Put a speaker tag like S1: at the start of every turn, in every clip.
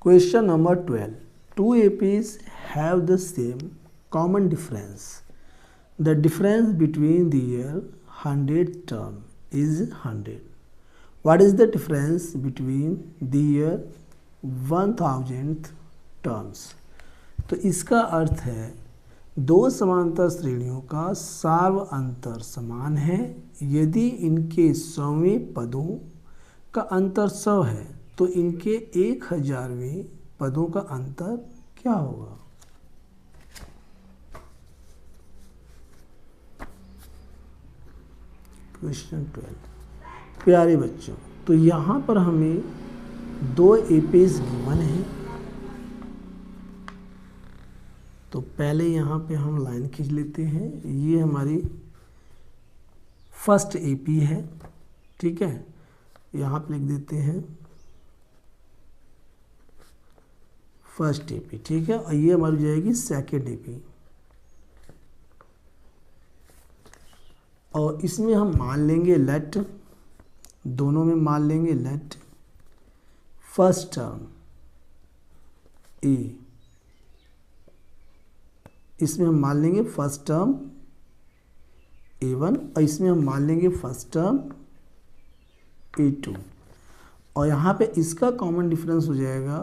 S1: Question number 12. Two APs have the same common difference. The difference between their 100th term is 100. What is the difference between their 1000th terms? तो इसका अर्थ है दो समांतर श्रेणियों का सार्व अंतर समान है यदि इनके 100वें पदों का अंतर 100 है तो इनके 1000वें पदों का अंतर क्या होगा? क्वेश्चन 12। प्यारे बच्चों, तो यहाँ पर हमें दो एपीज गिवन है। तो पहले यहाँ पे हम लाइन खींच लेते हैं। ये हमारी फर्स्ट एपी है, ठीक है। यहाँ पे लिख देते हैं फर्स्ट एपी, ठीक है। और ये हमारी जाएगी सेकेंड एपी। और इसमें हम मान लेंगे लेट, दोनों में मान लेंगे लेट फर्स्ट टर्म ए, इसमें हम मान लेंगे फर्स्ट टर्म A1 और इसमें हम मान लेंगे फर्स्ट टर्म A2। और यहाँ पे इसका कॉमन डिफरेंस हो जाएगा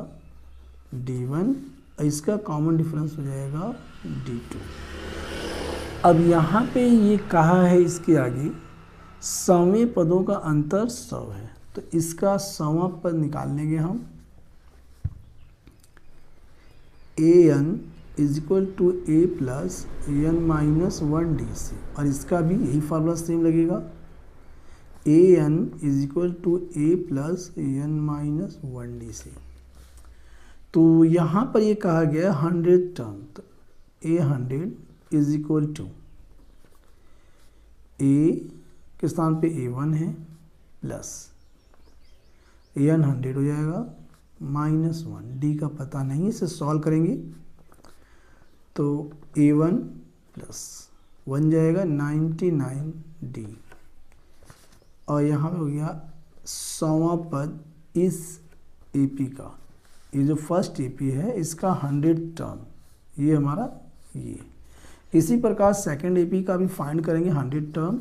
S1: D1 और इसका कॉमन डिफरेंस हो जाएगा D2। अब यहाँ पे ये कहा है इसके आगे 100वें पदों का अंतर 100 है, तो इसका 100वां पद निकाल लेंगे हम। an is equal to a plus n minus 1DC, और इसका भी यही फार्मूला सेम लगेगा। an is equal to a plus n minus 1DC। तो यहाँ पर ये कहा गया 100 टर्म, तो A100 इज इक्वल टू ए के स्थान पे A1 है प्लस एन 100 हो जाएगा माइनस 1, डी का पता नहीं, इसे सॉल्व करेंगे तो A1 प्लस 1 जाएगा 99D। और यहाँ पे हो गया 100वां पद इस एपी का, ये जो फर्स्ट एपी है इसका 100 टर्म, ये हमारा ये। इसी प्रकार सेकंड एपी का भी फाइंड करेंगे 100 term.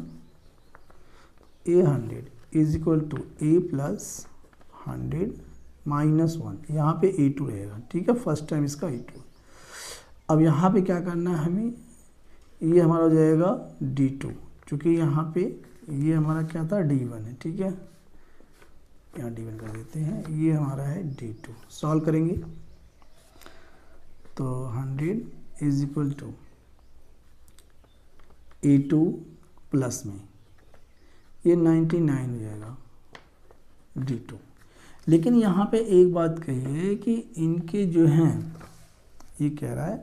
S1: A100 is equal to a plus 100 minus 1, यहाँ पे A2 रहेगा, ठीक है। फर्स्ट टाइम इसका A2। अब यहाँ पे क्या करना है हमें, ये हमारा हो जाएगा D2, क्योंकि यहाँ पे ये हमारा क्या था D1 है, ठीक है। यहाँ D1 कर देते हैं, ये हमारा है D2। सॉल्व करेंगे तो 100 is equal to A2 plus में ये 99 हो जाएगा D2। लेकिन यहाँ पे एक बात कही है कि इनके जो हैं, ये कह रहा है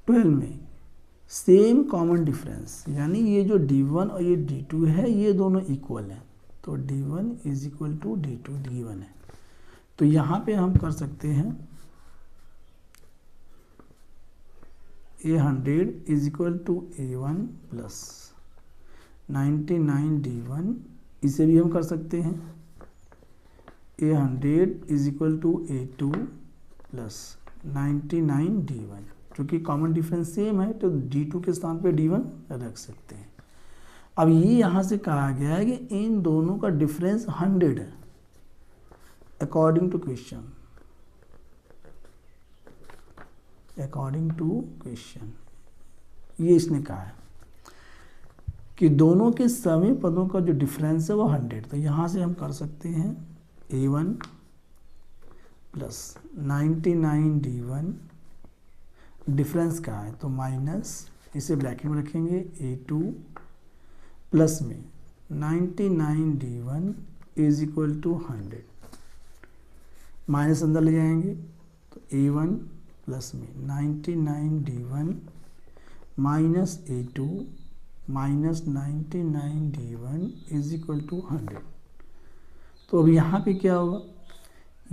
S1: 12 में सेम कॉमन डिफरेंस, यानी ये जो D1 और ये D2 है ये दोनों इक्वल हैं, तो D1 is equal to D2 given है। तो यहाँ पे हम कर सकते हैं A100 is equal to A1 plus 99D1, इसे भी हम कर सकते हैं A100 is equal to A2 plus 99D1, क्योंकि कॉमन डिफरेंस सेम है तो D2 के स्थान पे D1 रख सकते हैं। अब ये यहाँ से कहा गया है कि इन दोनों का डिफरेंस 100 है according to question, according to question. ये इसने कहा है कि दोनों के सभी पदों का जो डिफरेंस है वो 100, तो यहाँ से हम कर सकते हैं A1 प्लस 99D1, डिफरेंस क्या है तो माइनस, इसे ब्रैकेट में रखेंगे A2 प्लस में 99D1 is equal to 100, minus अंदर ले जाएंगे तो A1 प्लस में 99D1 minus A2 minus 99D1 is equal to 100। तो अब यहाँ पे क्या होगा,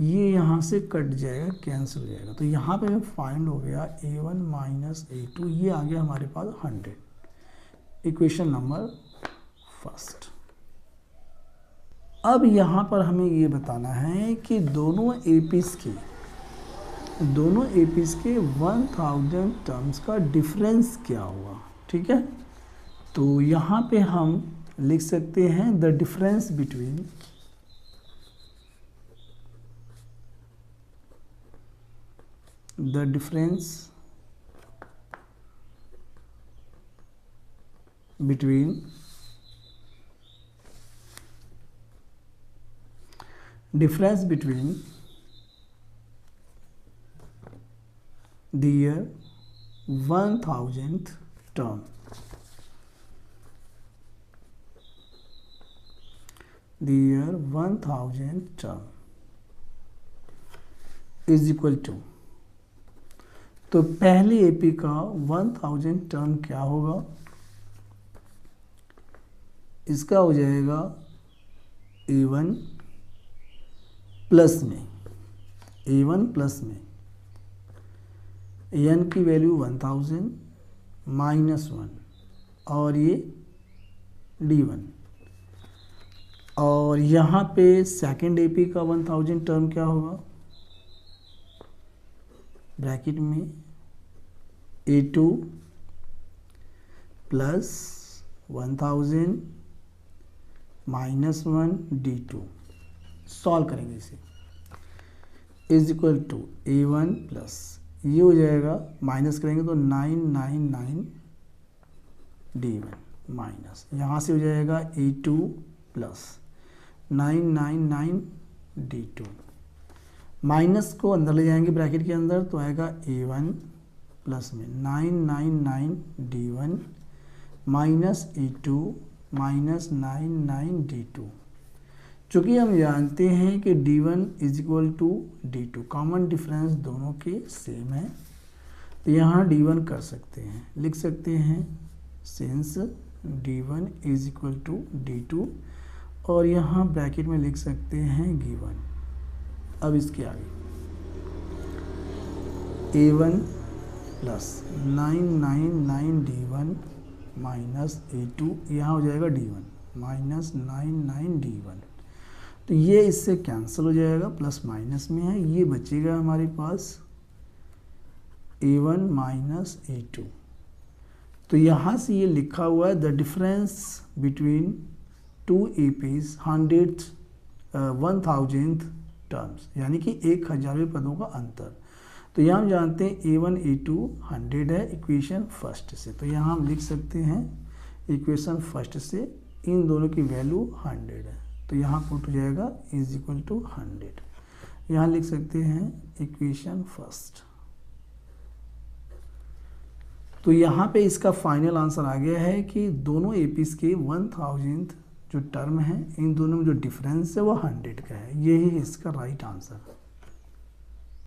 S1: ये यहाँ से कट जाएगा, कैंसिल हो जाएगा, तो यहाँ पे फाइंड हो गया A1 माइनस A2, ये आ गया हमारे पास 100। Equation number first. अब यहाँ पर हमें ये बताना है कि दोनों एपीज के दोनों एपीज के 1000 टर्म्स का डिफरेंस क्या हुआ, ठीक है। तो यहाँ पे हम लिख सकते हैं the difference between between the year 1000th term is equal to, तो पहले एपी का 1000 टर्म क्या होगा, इसका हो जाएगा A1 प्लस में n की वैल्यू 1000 माइनस 1 और ये D1, और यहाँ पे सेकेंड एपी का 1000 टर्म क्या होगा, ब्रैकेट में A2 plus 1000 minus 1 D2, solve करेंगे इसे, is equal to A1 plus ये हो जाएगा, माइनस करेंगे तो 999 D1 माइनस, यहाँ से हो जाएगा A2 प्लस 999 D2, माइनस को अंदर ले जाएंगे ब्रैकेट के अंदर तो आएगा A1 प्लस में 999 D1 minus A2 minus 99 D2। चूँकि हम जानते हैं कि D1 is equal to D2, common difference दोनों के सेम है, तो यहाँ D1 कर सकते हैं, लिख सकते हैं since D1 is equal to D2, और यहाँ ब्रैकेट में लिख सकते हैं गिवन। अब इसके आगे A1 plus 999 D1 minus A2, यहाँ हो जाएगा D1 माइनस 99 D1, तो ये इससे कैंसिल हो जाएगा, प्लस माइनस में है, ये बचेगा हमारे पास A1 माइनस A2। तो यहाँ से ये लिखा हुआ है the difference between two APs 1000th terms, यानी कि 1000वें पदों का अंतर। तो यहाँ हम जानते हैं A1 A2 100 है इक्वेशन फर्स्ट से, तो यहाँ हम लिख सकते हैं इक्वेशन फर्स्ट से इन दोनों की वैल्यू 100 है, तो यहाँ पुट हो जाएगा इज इक्वल टू 100। यहाँ लिख सकते हैं इक्वेशन फर्स्ट। तो यहाँ पे इसका फाइनल आंसर आ गया है कि दोनों एपीज के 1000th जो टर्म है इन दोनों में जो डिफरेंस है वो 100 का है, यही इसका राइट आंसर है।